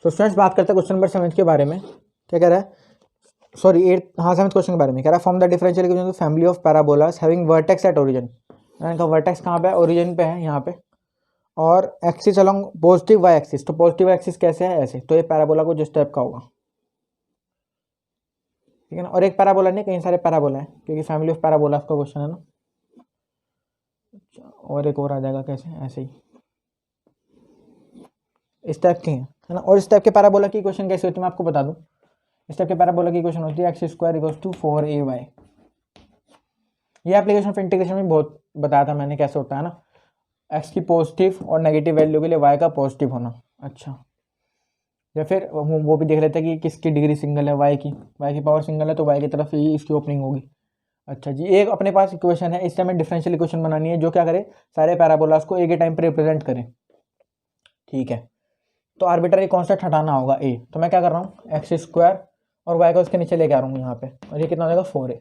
तो स्टूडेंट्स बात करते हैं क्वेश्चन नंबर 7 के बारे में। क्या कह रहा है, सॉरी 8, हाँ 7 क्वेश्चन के बारे में कह रहा है, form the differential equation family of parabolas having vertex at origin. इनका वर्टेक्स कहाँ पे है, ओरिजिन पे है यहाँ पे, और axis along positive Y axis. तो पॉजिटिव एक्सिस कैसे है, ऐसे, तो ये पैराबोला को जिस टाइप का होगा, ठीक है ना। और एक पैराबोला नहीं, कई सारे पैराबोला है, क्योंकि फैमिली ऑफ पैराबोलास का क्वेश्चन है ना। और एक और आ जाएगा कैसे, ऐसे ही इस टाइप के हैं, है ना। और इस टाइप के पैराबोला की क्वेश्चन कैसे होती है मैं आपको बता दूं। इस टाइप के पैराबोला की क्वेश्चन होती है x square equals to 4ay। ये एप्लीकेशन ऑफ इंटीग्रेशन में बहुत बताया था मैंने कैसे होता है ना, एक्स की पॉजिटिव और नेगेटिव वैल्यू के लिए वाई का पॉजिटिव होना। अच्छा, या फिर वो भी देख लेते हैं कि किसकी डिग्री सिंगल है, वाई की पावर सिंगल है, तो वाई की तरफ ही इसकी ओपनिंग होगी। अच्छा जी, एक अपने पास इक्वेशन है, इस टाइम में डिफरेंशियल इक्वेशन बनानी है जो क्या करे, सारे पैराबोलास को एक ही टाइम पे रिप्रेजेंट करे, ठीक है। तो आर्बिट्ररी कॉन्स्टेंट हटाना होगा ए, तो मैं क्या कर रहा हूँ, एक्स स्क्वायर और वाई को उसके नीचे लेके आ रहा हूँ यहाँ पे, और ये कितना हो जाएगा 4a।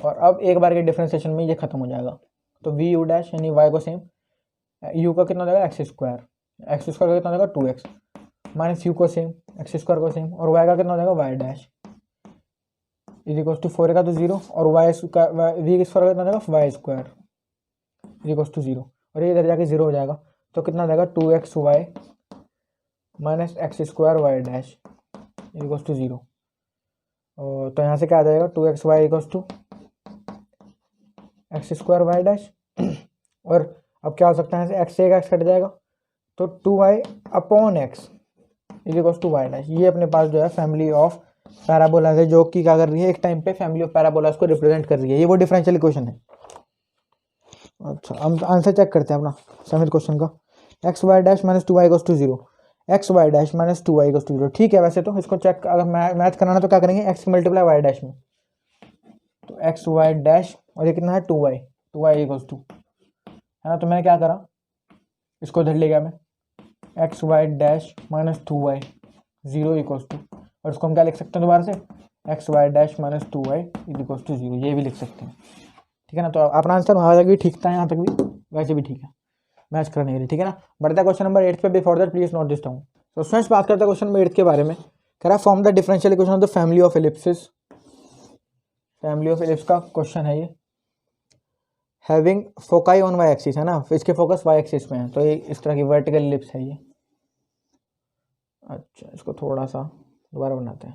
और अब एक बार के डिफ्रेंसिएशन में ये खत्म हो जाएगा, तो वी यू डैश यानी वाई को सेम, यू का कितना हो जाएगा एक्स स्क्वायर का कितना हो जाएगा 2x माइनस यू को सेम, एक्स स्क्वायर को सेम, और वाई का कितना हो जाएगा Y dash is equal to 4a का तो 0, और वाई स्क्वायर वी स्क्वायर का कितना हो जाएगा Y square is equal to 0, और ये इधर जाके 0 हो जाएगा, तो कितना हो जाएगा 2xy minus x square Y dash equal to 0। तो यहाँ से क्या आ जाएगा 2xy equal to X square Y dash, और अब क्या हो सकता है, एक्स से एक एक्स कट जाएगा, तो 2y upon X is equal to Y dash. ये अपने पास जो है फैमिली ऑफ पैराबोलास है, जो कि क्या कर रही है, एक टाइम पे फैमिली ऑफ पैराबोलास को रिप्रेजेंट कर रही है। ये वो डिफरेंशियल इक्वेशन है। अच्छा, हम आंसर चेक करते हैं अपना 7th क्वेश्चन का, X Y dash minus 2y equal to 0, x Y dash minus 2y equal to 0, ठीक है। वैसे तो इसको चेक अगर मैथ कराना तो क्या करेंगे, एक्स मल्टीप्लाई वाई डैश में, तो एक्स वाई डैश, और ये कितना है 2y इक्वल टू, है ना। तो मैंने क्या करा, इसको इधर ले गया मैं, X Y dash minus 2y 0 equal to, और इसको हम क्या लिख सकते हैं दोबारा से, X Y dash minus 2y is equal to 0, ये भी लिख सकते हैं, ठीक है ना। तो अपना आंसर वहाँ तक भी ठीक था, यहाँ तक भी वैसे भी ठीक है, मैच करने के लिए, ठीक है ना। बढ़ता है क्वेश्चन नंबर 8 पे, before that please note this down. तो स्टूडेंट्स बात करते हैं क्वेश्चन नंबर 8 के बारे में। कह रहा है form the differential equation of the family of ellipses. Family of ellipse का क्वेश्चन है ये, having foci on Y axis, है ना, इसके फोकस वाई एक्सिस में है, तो ये इस तरह की वर्टिकल एलिप्स है ये। अच्छा, इसको थोड़ा सा दोबारा बनाते हैं,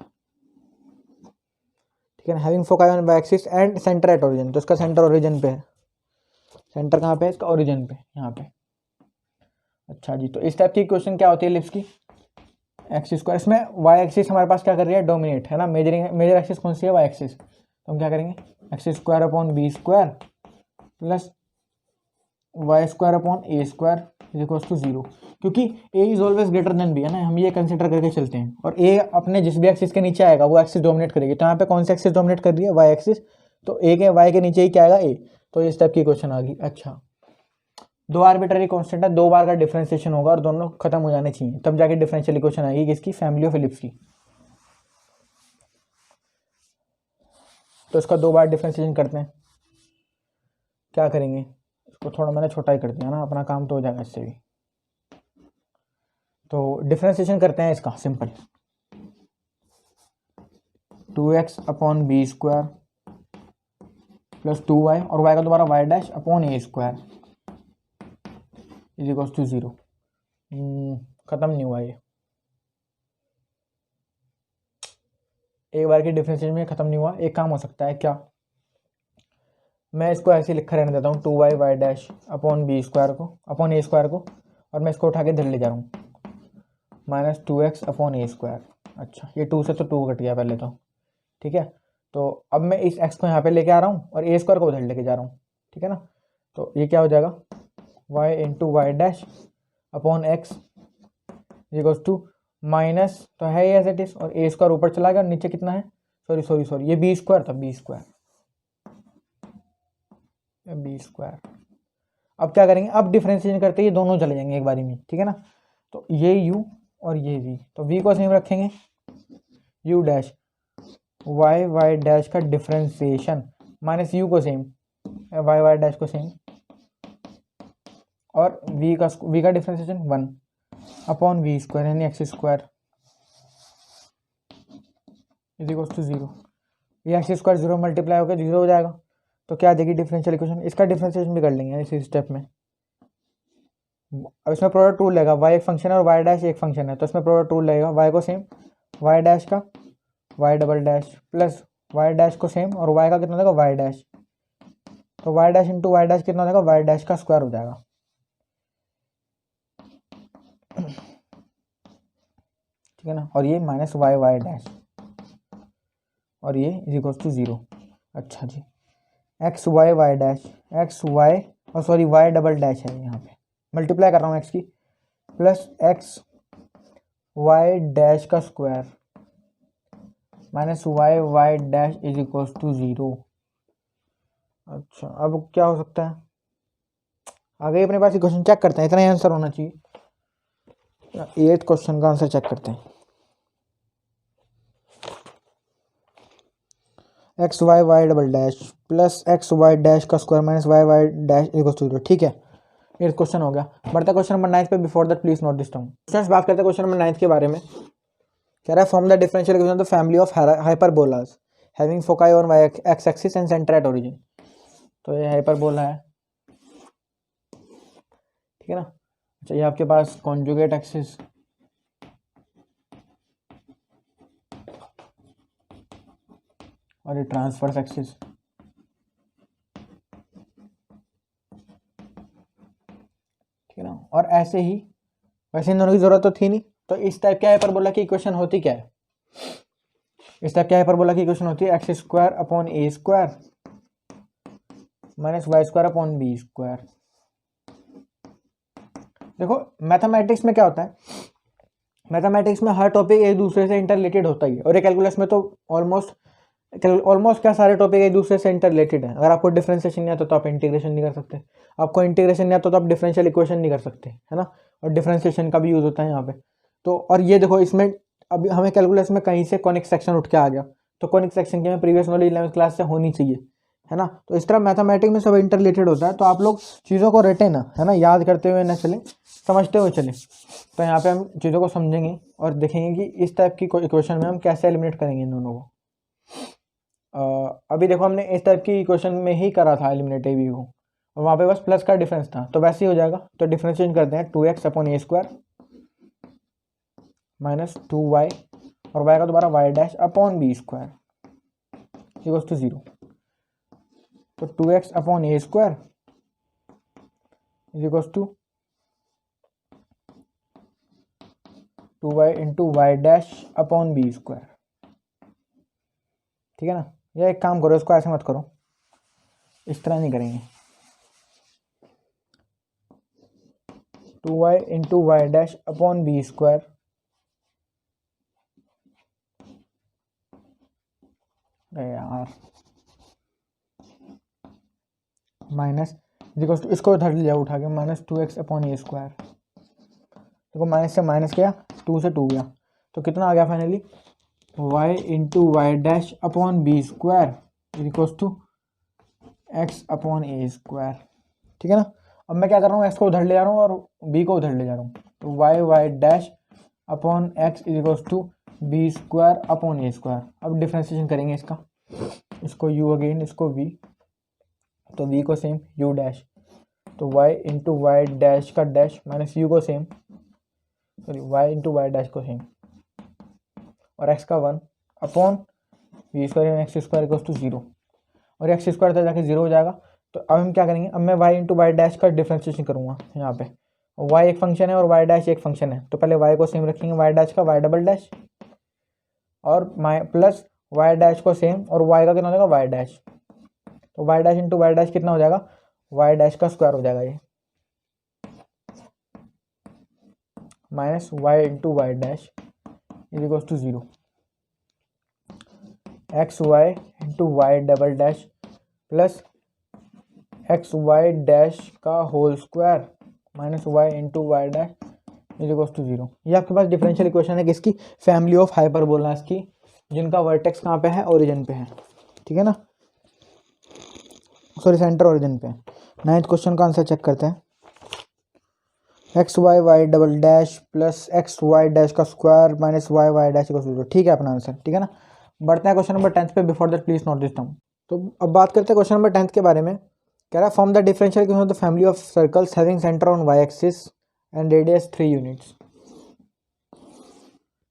ठीक है ना। Having foci on Y axis and centre at origin, तो इसका सेंटर ओरिजिन पे है। सेंटर कहाँ पे है इसका, ओरिजिन पे, यहाँ पे। अच्छा जी, तो इस टाइप की क्वेश्चन क्या होती है एलिप्स की, एक्स स्क्वायर, इसमें वाई एक्सिस हमारे पास क्या कर रही है, डोमिनेट, है ना। मेजर एक्सिस कौन सी है, वाई एक्सिस, तो हम क्या करेंगे, x square upon B square plus Y square upon A square is equal to 0, क्योंकि a is always greater than b, है ना, हम ये कंसिडर करके चलते हैं। और ए अपने जिस भी एक्सिस के नीचे आएगा वो एक्सिस डोमिनेट करेगी, तो यहाँ पे कौन सी एक्सिस डोमिनेट कर रही है, वाई एक्सिस, तो ए के वाई के नीचे ही क्या आएगा, ए, तो इस टाइप की क्वेश्चन आ गई। अच्छा, दो आर्बिट्ररी कांस्टेंट है, दो बार का डिफरेंशिएशन होगा और दोनों खत्म हो जाने चाहिए, तब जाके डिफरेंशियल इक्वेशन आएगी किसकी, फैमिली ऑफ एलिप्स की। तो इसका दो बार डिफरेंशिएशन करते हैं, क्या करेंगे, इसको थोड़ा मैंने छोटा ही कर दिया ना, अपना काम तो हो जाएगा इससे भी। तो डिफरेंशिएशन करते हैं इसका simple, 2x upon B square plus 2y, और y का दोबारा Y dash upon A square is equal to 0। खत्म नहीं हुआ ये, एक बार की डिफरेंशिएशन में खत्म नहीं हुआ। एक काम हो सकता है क्या, मैं इसको ऐसे लिखा रहने देता हूँ, 2y Y dash upon B square को अपॉन ए स्क्वायर को, और मैं इसको उठा के इधर ले जा रहा हूँ, माइनस 2x अपॉन ए स्क्वायर। अच्छा, ये 2 से तो 2 कट गया पहले तो, ठीक है। तो अब मैं इस x को यहाँ पे लेके आ रहा हूँ और ए स्क्वायर को उधर लेके जा रहा हूँ, ठीक है ना। तो ये क्या हो जाएगा, y into Y dash upon X equals to minus, तो है ये एज इट इज, और ए स्क्वायर ऊपर चला गया, नीचे कितना है, सॉरी ये बी स्क्वायर था, बी स्क्वायर। अब क्या करेंगे, अब डिफरेंशिएशन करते ये दोनों चले जाएंगे एक बारी में, ठीक है ना। तो ये u और ये v, तो v को सेम रखेंगे, u डैश वाई डैश का डिफरेंशिएशन माइनस u को सेम, वाई डैश को सेम, और v का डिफरेंशिएशन 1, अपॉन वी स्क्वायर यानी X square is equal to 0। ये एक्स स्क्वायर 0 मल्टीप्लाई होकर 0 हो जाएगा। तो क्या देगी डिफरेंशियल इक्वेशन, इसका डिफरेंशिएशन भी कर लेंगे इसी स्टेप में। अब इसमें प्रोडक्ट रूल लगेगा, वाई एक फंक्शन है और वाई डैश एक फंक्शन है, तो इसमें प्रोडक्ट रूल लगेगा, वाई को सेम वाई डैश का Y double dash plus Y dash को सेम और वाई का कितना देगा वाई डैश, तो Y dash into Y dash कितना देगा वाई डैश का स्क्वायर हो जाएगा। ठीक है ना, और ये माइनस वाई वाई डैश और ये इज इक्वल टू 0। अच्छा जी, x y Y dash x y और सॉरी वाई डबल डैश है यहाँ पे, मल्टीप्लाई कर रहा हूँ एक्स की प्लस एक्स वाई डैश का square minus y Y dash is equal to 0। अच्छा अब क्या हो सकता है, आगे अपने पास क्वेश्चन चेक करते हैं, इतना ही आंसर होना चाहिए। 8th क्वेश्चन का आंसर चेक करते हैं। X y y double dash plus x Y dash का square minus y Y dash equal to 0। ठीक है, 8th क्वेश्चन हो गया। बढ़ता क्वेश्चन नंबर 9 पे। Before that please note this term. Students बात करते हैं क्वेश्चन नंबर 9 के बारे में। कह रहा है form the differential equation of the family of hyperbolas having foci on Y X axis and centre at origin. तो ये हाइपरबोला है, ठीक है ना। अच्छा ये आपके पास कॉन्जुगेट एक्सिस और ये ट्रांसवर्स एक्सिस, ठीक है ना। और ऐसे ही वैसे इन दोनों की जरूरत तो थी नहीं, तो इस टाइप के हाइपरबोला की इक्वेशन होती क्या है, इस टाइप के हाइपरबोला की इक्वेशन होती है एक्स स्क्वायर अपॉन ए square minus y square upon B square. देखो मैथमेटिक्स में क्या होता है, मैथमेटिक्स में हर टॉपिक एक दूसरे से इंटररिलेटेड होता ही है, और ये कैलकुलस में तो ऑलमोस्ट क्या सारे टॉपिक एक दूसरे से इंटररिलेटेड है। अगर आपको डिफरेंशिएशन नहीं आता तो आप इंटीग्रेशन नहीं कर सकते, आपको इंटीग्रेशन नहीं आता तो आप डिफरेंशियल इक्वेशन नहीं कर सकते, है ना। और डिफरेंशिएशन का भी यूज होता है यहाँ पे। तो और ये देखो इसमें अभी हमें कैलकुलस में कहीं से कॉनिक सेक्शन उठ के आ गया, तो कॉनिक सेक्शन की हमें प्रीवियस नॉलेज 11th क्लास से होनी चाहिए, है ना। तो इस तरह मैथमेटिक्स में सब इंटररिलेटेड होता है, तो आप लोग चीज़ों को रटे ना, है ना, याद करते हुए ना चले, समझते हुए चले। तो यहाँ पे हम चीज़ों को समझेंगे और देखेंगे कि इस टाइप की इक्वेशन में हम कैसे एलिमिनेट करेंगे इन दोनों को। अभी देखो हमने इस टाइप की इक्वेशन में ही करा था एलिमिनेट ए बी को, और वहाँ पे बस प्लस का डिफरेंस था, तो वैसे ही हो जाएगा। तो डिफरेंशिएट करते हैं 2x अपॉन ए स्क्वायर माइनस 2y और y का दोबारा Y dash upon B square equals to 0। तो 2x upon A square is equals to 2y into Y dash upon B square, ठीक है ना। या एक काम करो, इसको ऐसे मत करो, इस तरह नहीं करेंगे। 2y into Y dash upon B square यार माइनस इसको इधर लिया उठा के माइनस 2x अपॉन ए स्क्वायर। देखो माइनस से माइनस गया, 2 से 2 गया, तो कितना आ गया finally y into Y dash upon B square equals to X upon A square, ठीक है ना। अब मैं क्या कर रहा हूँ, एक्स को उधर ले जा रहा हूँ और बी को उधर ले जा रहा हूँ, तो Y Y dash upon X equals to B square upon A square. अब डिफ्रेंशिएशन करेंगे इसका, इसको u अगेन इसको v, तो v को सेम u डैश, तो y इंटू वाई डैश का डैश माइनस u को same sorry y into Y dash को सेम और x का 1 upon V square X square equals to 0, और एक्स स्क्वायर तक जाके 0 हो जाएगा। तो अब हम क्या करेंगे, अब मैं y इंटू वाई डैश का डिफ्रेंशिएशन करूँगा यहाँ पे। y एक फंक्शन है और y डैश एक फंक्शन है, तो पहले y को सेम रखेंगे वाई डैश का वाई डबल डैश और प्लस वाई डैश को सेम और y का कितना हो जाएगा वाई डैश, तो Y dash into Y dash कितना हो जाएगा वाई डैश का स्क्वायर हो जाएगा ये minus y into Y dash is equals to 0। X y into y double dash plus x Y dash का whole square minus y into Y dash is equals to 0। ये आपके पास differential equation है किसकी, family of hyperbolas की, जिनका vertex कहाँ पे है, ओरिजिन पे है, ठीक है ना, सॉरी सेंटर ओरिजिन पे। 9th क्वेश्चन का आंसर चेक करते हैं। X y y double dash plus x Y dash का square minus y Y dash का स्क्वायर। ठीक है अपना आंसर, ठीक है ना। बढ़ते हैं क्वेश्चन नंबर 10 पे। Before that please note this down. तो अब बात करते हैं क्वेश्चन नंबर 10 के बारे में। कह रहा है form the differential equation of the family of circles having centre on Y axis and radius 3 units.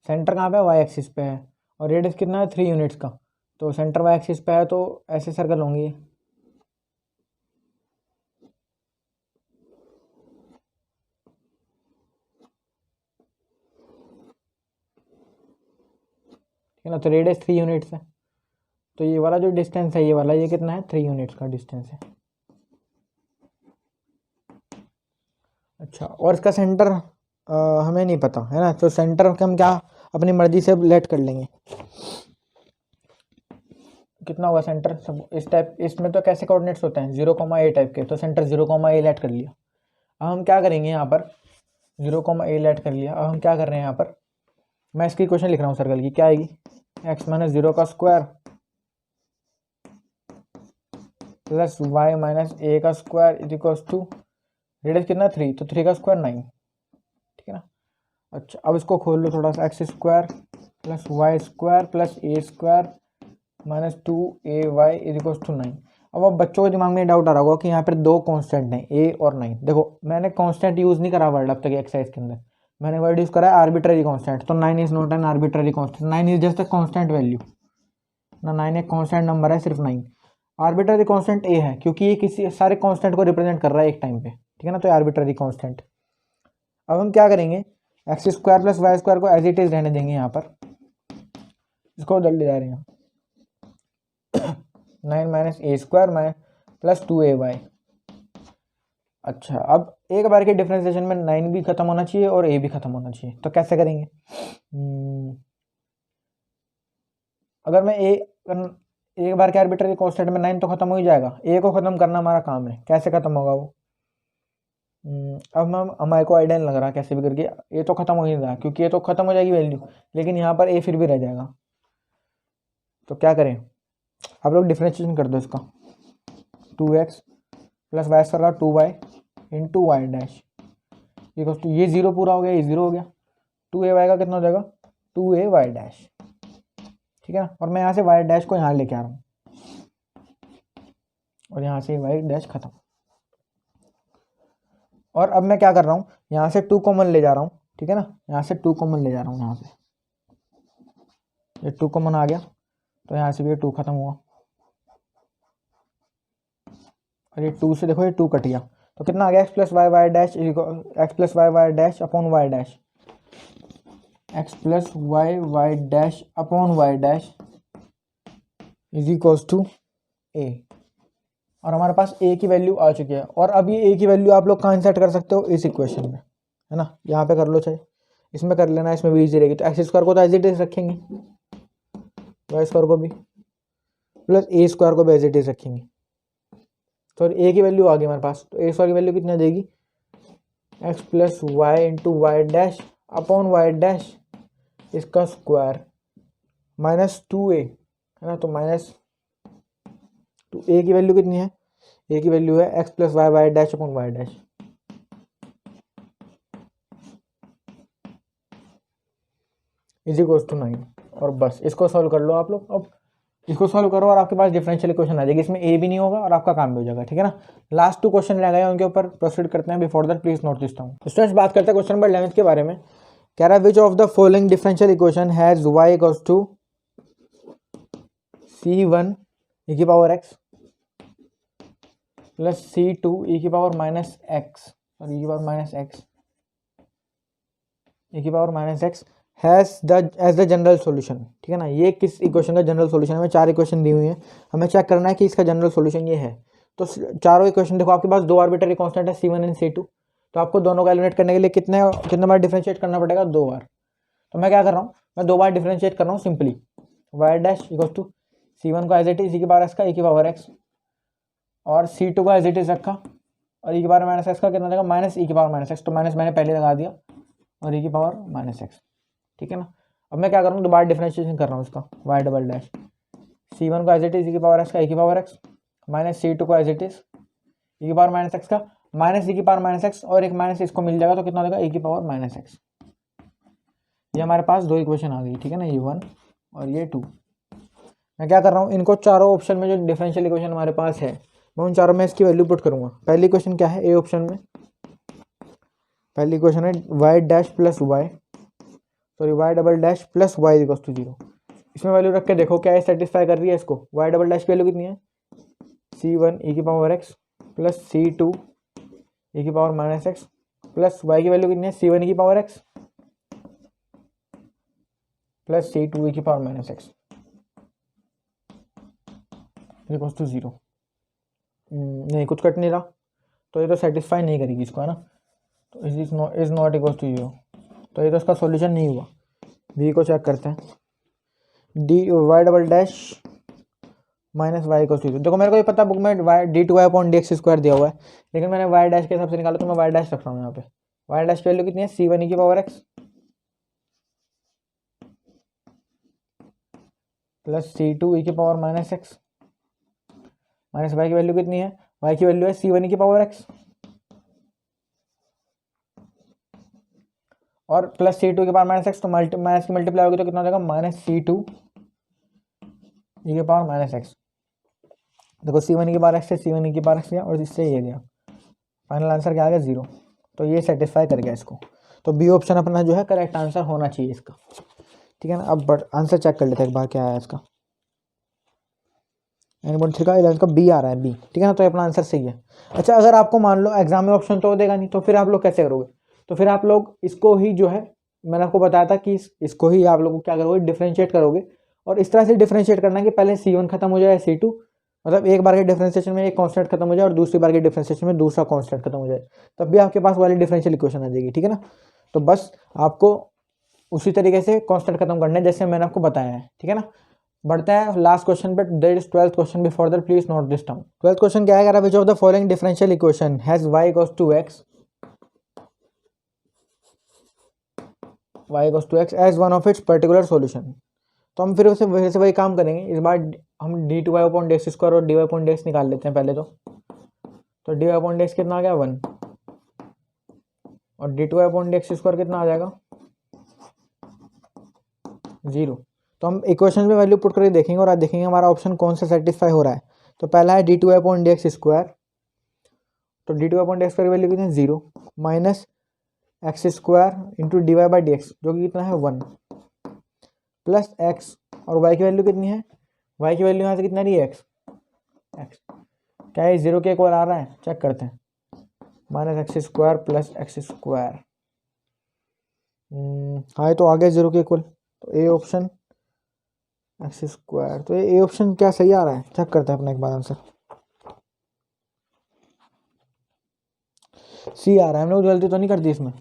Centre कहाँ पे है? वाई एक्सिस पे है और रेडियस कितना है? 3 यूनिट्स का। तो सेंटर वाई एक्सिस पे है तो ऐसे सर्कल होंगे। ठीक है ना। तो रेडियस 3 यूनिट्स है, तो ये वाला जो डिस्टेंस है ये वाला, ये कितना है? 3 यूनिट्स का डिस्टेंस है। अच्छा, और इसका सेंटर हमें नहीं पता है ना, तो सेंटर हम क्या अपनी मर्जी से लेट कर लेंगे। कितना होगा सेंटर? सब इस टाइप, इसमें तो कैसे कोऑर्डिनेट्स होते हैं? 0, टाइप के, तो सेंटर 0, लेट कर लिया। अब हम क्या करेंगे यहाँ पर? 0, लेट कर लिया। अब हम क्या कर रहे हैं यहाँ पर? मैं इसकी इक्वेशन लिख रहा हूँ सर्कल की। क्या आएगी? x माइनस 0 का square plus y minus a का square is equals to radius कितना? 3, तो 3 का स्क्वायर 9। ठीक है ना। अच्छा, अब इसको खोल लो थोड़ा सा। X square plus Y square plus A square minus 2ay is equals to 9। अब बच्चों के दिमाग में डाउट आ रहा होगा कि यहाँ पर दो कांस्टेंट हैं, a और 9। देखो मैंने कांस्टेंट यूज़ नहीं करा वर्ड अब तक एक्सरसाइज के अंदर, मैंने वर्ड यूज़ करा है आर्बिट्ररी कांस्टेंट। तो 9 is not an arbitrary constant, 9 is just a constant value ना। 9 एक कांस्टेंट नंबर है, सिर्फ 9। आर्बिट्ररी कांस्टेंट a है क्योंकि ये किसी सारे कांस्टेंट को रिप्रेजेंट कर रहा है एक टाइम पे। ठीक है ना, तो आर्बिट्ररी कांस्टेंट। अब हम क्या करेंगे? X square plus Y square को एज इट इज रहने देंगे यहाँ पर, इसको बदल जा रहे हैं 9 माइनस ए स्क्वायर माइनस प्लस 2ay। अच्छा, अब एक बार के डिफरेंशिएशन में 9 भी खत्म होना चाहिए और a भी खत्म होना चाहिए। तो कैसे करेंगे? अगर मैं एक बार के आर्बिट्ररी कांस्टेंट में 9 तो खत्म हो ही जाएगा, a को खत्म करना हमारा काम है। कैसे खत्म होगा वो? अब हम हमारे को आइडिया नहीं लग रहा कैसे भी करके ये तो खत्म हो ही रहा, क्योंकि ये तो खत्म हो जाएगी वैल्यू, लेकिन यहाँ पर ए फिर भी रह जाएगा। तो क्या करें? आप लोग डिफ्रेंशिएशन कर दो इसका। 2x प्लस वाई स्क्वायर का 2y into Y dash equals to, ये 0 पूरा हो गया, ये 0 हो गया। 2ay का कितना हो जाएगा? 2ay dash. ठीक है ना। और मैं यहाँ से वाई डैश को यहाँ लेके आ रहा हूँ और यहाँ से वाई डैश खत्म। और अब मैं क्या कर रहा हूँ? यहाँ से 2 कॉमन ले जा रहा हूँ। ठीक है ना, यहाँ से 2 कॉमन ले जा रहा हूँ। यहाँ से ये 2 कॉमन आ गया, तो यहाँ से भी 2 खत्म हुआ और ये 2 से देखो ये 2 कट गया। तो कितना आ गया? X plus Y Y dash, x plus Y Y dash upon Y dash, x plus Y Y dash upon Y dash is equals to a. और हमारे पास ए की वैल्यू आ चुकी है। और अब ये ए की वैल्यू आप लोग कहाँ इंसर्ट कर सकते हो? इस इक्वेशन में, है ना। यहाँ पे कर लो, चाहे इसमें कर लेना, इसमें भी इजी रहेगी। तो एक्स स्क्वायर को तो एज इट इज रखेंगे, वाई स्क्वायर को भी प्लस ए स्क्वायर को भी एज इट इज रखेंगे। तो ए की वैल्यू आ गई हमारे पास। तो ए स्क्वायर की वैल्यू कितना देगी? X plus Y into Y dash upon Y dash इसका स्क्वायर माइनस 2a, है ना। तो माइनस तो ए की वैल्यू कितनी है? ए की वैल्यू है X plus Y Y dash upon Y dash is equals to 9। और बस इसको सॉल्व कर लो आप लोग। अब इसको सॉल्व करो और आपके पास डिफरेंशियल इक्वेशन आ जाएगी। इसमें ए भी नहीं होगा और आपका काम भी हो जाएगा। ठीक है ना। लास्ट 2 क्वेश्चन रह गए, उनके ऊपर प्रोसीड करते हैं। Before that please note this down. Students, बात करते हैं क्वेश्चन नंबर 11 के बारे में। कह रहा है which of the following differential equation has y equals to c1 e की power x plus c2 e की पावर माइनस x और e की पावर माइनस x e की power minus x has the as the general solution. ठीक है ना। ये किस इक्वेशन का जनरल सॉल्यूशन है? हमें 4 इक्वेशन दी हुई है, हमें चेक करना है कि इसका जनरल सॉल्यूशन ये है। तो चारों इक्वेशन देखो, आपके पास 2 आर्बिट्ररी कांस्टेंट है c1 एंड c2। तो आपको दोनों को एलिमिनेट करने के लिए कितने बार डिफरेंशिएट करना पड़ेगा? 2 बार। तो मैं क्या कर रहा हूँ? मैं 2 बार डिफरेंशिएट कर रहा हूँ simply. Y dash equal to c1 को एज इट इज e की पावर x का e की पावर x और c2 को एज इट इज रखा और e की पावर माइनस x का कितना देगा? माइनस e की पावर माइनस x। तो माइनस मैंने पहले लगा दिया और e की पावर माइनस x। ठीक है ना। अब मैं क्या कर रहा हूँ? दोबारा डिफरेंशिएशन कर रहा हूँ इसका। वाई डबल डैश c1 को एज इट इज e की पावर x का e की पावर x माइनस c2 को एज इट इज e की पावर माइनस x का माइनस ई की पावर माइनस एक्स और एक माइनस इसको मिल जाएगा तो कितना हो जाएगा ई की पावर माइनस एक्स। ये हमारे पास दो इक्वेशन आ गई, ठीक है ना, ये 1 और ये 2। मैं क्या कर रहा हूँ, इनको चारों ऑप्शन में जो डिफरेंशियल इक्वेशन हमारे पास है मैं उन चारों में इसकी वैल्यू पुट करूँगा। पहली इक्वेशन क्या है, ए ऑप्शन में पहली इक्वेशन है Y dash plus Y, sorry Y double dash plus Y equals to 0। इसमें वैल्यू रख के देखो क्या ये सेटिस्फाई कर रही है इसको। वाई डबल डैश की वैल्यू कितनी है, c1 ई की power x plus c2 E की power minus X plus Y की वैल्यू कितनी है, c1 ई की power x plus c2 E की power minus X equals to 0। नहीं कुछ कट नहीं रहा, तो ये तो सेटिस्फाई नहीं करेगी इसको, है ना। तो इज नॉट इक्वल्स टू 0, तो ये तो इसका सॉल्यूशन नहीं हुआ। बी को चेक करते हैं, D Y double dash minus Y equals to 0। देखो मेरे को ये पता बुक में Y D two Y upon D x square दिया हुआ है, लेकिन मैंने वाई डैश के हिसाब से निकाला तो मैं वाई डैश रख रहा हूँ यहाँ पे। वाई डैश की वैल्यू कितनी है, c1 ई की power x plus c2 E की power minus X minus Y की वैल्यू कितनी है, वाई की वैल्यू है c1 ई की पावर एक्स और प्लस c2 के पावर माइनस एक्स, तो माइनस की मल्टीप्लाई होगी तो कितना हो जाएगा, माइनस c2 ई के पावर माइनस एक्स। देखो c1 ई की पावर एक्स से c1 ई की पावर एक्स गया और इससे ये गया, फाइनल आंसर क्या आ गया 0। तो ये सेटिस्फाई कर गया इसको, तो बी ऑप्शन अपना जो है करेक्ट आंसर होना चाहिए इसका, ठीक है ना। अब बट आंसर चेक कर लेते हैं एक बार क्या आया इसका। एनी का इलेवन का बी आ रहा है, बी, ठीक है ना, तो अपना आंसर सही है। अच्छा अगर आपको मान लो एग्जाम में ऑप्शन तो देगा नहीं, तो फिर आप लोग कैसे करोगे, तो फिर आप लोग इसको ही जो है मैंने आपको बताया था कि इसको ही आप लोग क्या करोगे, डिफ्रेंशिएट करोगे। और इस तरह से डिफ्रेंशिएट करना कि पहले c1 खत्म हो जाए c2, मतलब एक बार के डिफ्रेंशिएशन में एक कांस्टेंट खत्म हो जाए और दूसरी बार के डिफ्रेंशिएशन में दूसरा कांस्टेंट खत्म हो जाए, तब भी आपके पास वाली डिफरेंशियल इक्वेशन आ जाएगी, ठीक है ना। तो बस आपको उसी तरीके से कांस्टेंट खत्म करना है जैसे मैंने आपको बताया है, ठीक है ना। बढ़ते हैं लास्ट क्वेश्चन पे, that is 12th question. Before that please note this down. 12th question क्या है, which of the following differential equation has y equals to x as one of its particular solution. तो हम फिर से वही काम करेंगे, इस बार हम d two Y upon D x square और d y upon D x निकाल लेते हैं पहले। तो d y upon D x कितना आ गया 1 और d two Y upon D x square कितना आ जाएगा 0। तो हम इक्वेशन में वैल्यू पुट करके देखेंगे और आज देखेंगे हमारा ऑप्शन कौन सा सेटिस्फाई हो रहा है। तो पहला है d two Y upon D x square, तो d two Y upon D x square की वैल्यू कितनी है 0 minus x square into d Y by D x जो कि कितना है 1 प्लस एक्स और वाई की वैल्यू कितनी है, वाई की वैल्यू यहाँ से कितना रही है एक्स। क्या है 0 के इक्वल आ रहा है, चेक करते हैं, minus x square plus x square. हाँ तो आ गया 0 के इक्वल, तो ए ऑप्शन एक्स स्क्वायर। तो ये ए ऑप्शन क्या सही आ रहा है, चेक करते हैं अपना एक बार आंसर। सी आ रहा है, हमने कुछ गलती तो नहीं कर दी इसमें,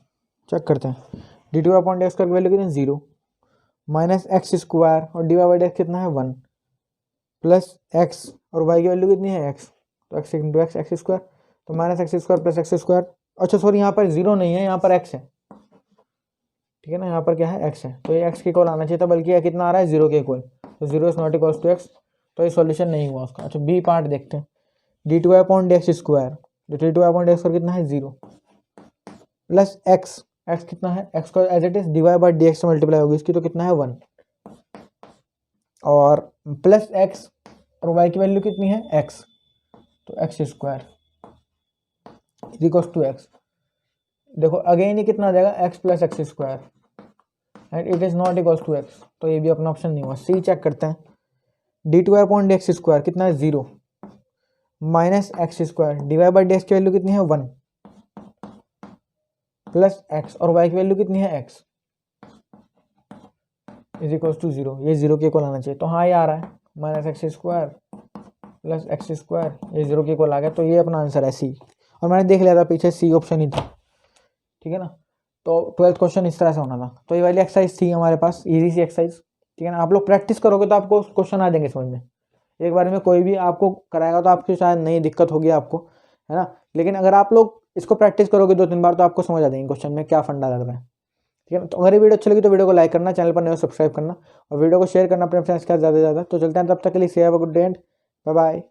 चेक करते हैं। D two upon D x square की वैल्यू कितनी है 0 माइनस एक्स स्क्वायर और d Y by D x कितना है 1 प्लस एक्स और वाई की वैल्यू कितनी है एक्स, तो x into x x square, तो minus x square plus x square. अच्छा सॉरी यहाँ पर 0 नहीं है, यहाँ पर एक्स है, ठीक है ना, यहाँ पर क्या है एक्स है, तो ये एक्स के इक्वल आना चाहिए था, बल्कि यह कितना आ रहा है 0 के इक्वल, तो 0 is not equals to X, तो ये सॉल्यूशन नहीं हुआ उसका। अच्छा बी पार्ट देखते हैं, D two Y upon D x square, तो d two Y upon D x square कितना है 0 प्लस एक्स, एक्स कितना है, एक्स को as it is D Y by D X से मल्टीप्लाई होगी इसकी, तो कितना है 1 और प्लस एक्स और वाई की वैल्यू कितनी है एक्स, तो X square equals to X. देखो अगेन ये कितना आ जाएगा X plus x square and it is not equals to X, तो ये भी अपना ऑप्शन नहीं हुआ। सी चेक करते हैं, D two Y upon D x square कितना है 0 minus x square, D Y by D X की वैल्यू कितनी है 1 प्लस एक्स और वाई की वैल्यू कितनी है एक्स इज इक्वल्स टू 0, ये 0 के इक्वल आना चाहिए। तो हाँ ये आ रहा है minus x square plus x square, ये 0 के इक्वल आ गया, तो ये अपना आंसर है सी। और मैंने देख लिया था पीछे सी ऑप्शन ही था, ठीक है ना। तो 12th क्वेश्चन इस तरह से होना था। तो ये वाली एक्सरसाइज थी हमारे पास, इजी सी एक्सरसाइज, ठीक है ना। आप लोग प्रैक्टिस करोगे तो आपको क्वेश्चन आ जाएंगे समझ में, एक बार में कोई भी आपको कराएगा तो आपकी शायद नई दिक्कत होगी आपको, है ना। लेकिन अगर आप लोग इसको प्रैक्टिस करोगे 2-3 बार तो आपको समझ आ जाएंगे क्वेश्चन में क्या फंडा लग रहा है, ठीक है ना। तो अगर ये वीडियो अच्छी लगी तो वीडियो को लाइक करना, चैनल पर नए सब्सक्राइब करना और वीडियो को शेयर करना अपने फ्रेंड्स के साथ ज़्यादा से ज़्यादा। तो चलते हैं, तब तक के लिए से have a good day and bye bye.